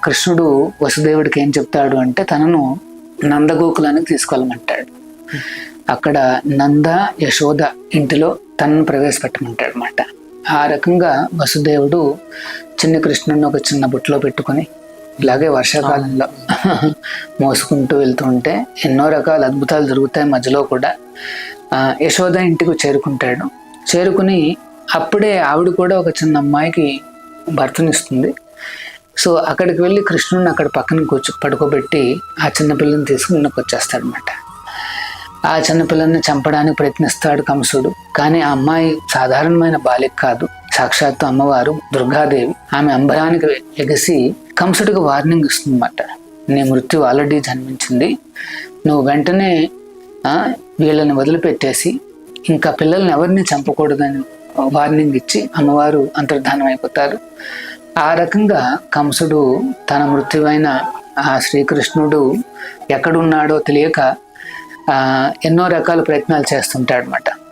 కృష్ణుడు వసుదేవుడికి ఏం చెప్తాడు అంటే తనను నందగోకులానికి తీసుకెళ్ళమంటాడు. అక్కడ నంద యశోద ఇంటిలో తనను ప్రవేశపెట్టమంటాడు అన్నమాట. ఆ రకంగా వసుదేవుడు చిన్న కృష్ణుడిని ఒక చిన్న బుట్టలో పెట్టుకొని ఇలాగే వర్షాకాలంలో మోసుకుంటూ వెళ్తూ ఉంటే ఎన్నో రకాల అద్భుతాలు జరుగుతాయి. మధ్యలో కూడా యశోద ఇంటికి చేరుకుంటాడు. చేరుకుని అప్పుడే ఆవిడ కూడా ఒక చిన్న అమ్మాయికి భర్తనిస్తుంది. సో అక్కడికి వెళ్ళి కృష్ణుడిని అక్కడ పక్కన పడుకోబెట్టి ఆ చిన్నపిల్లని తీసుకుని ఇంటికి వచ్చేస్తాడనమాట. ఆ చిన్నపిల్లని చంపడానికి ప్రయత్నిస్తాడు కంసుడు. కానీ ఆ అమ్మాయి సాధారణమైన బాలిక కాదు, సాక్షాత్తు అమ్మవారు దుర్గాదేవి. ఆమె అంబరానికి ఎగసి కంసుడికి వార్నింగ్ ఇస్తుందన్నమాట. నీ మృత్యు ఆల్రెడీ జన్మించింది, నువ్వు వెంటనే వీళ్ళని వదిలిపెట్టేసి ఇంకా పిల్లల్ని ఎవరిని చంపకూడదని వార్నింగ్ ఇచ్చి అమ్మవారు అంతర్ధానం అయిపోతారు. ఆ రకంగా కంసుడు తన మృత్యువైన ఆ శ్రీకృష్ణుడు ఎక్కడున్నాడో తెలియక ఎన్నో రకాల ప్రయత్నాలు చేస్తుంటాడు అన్నమాట.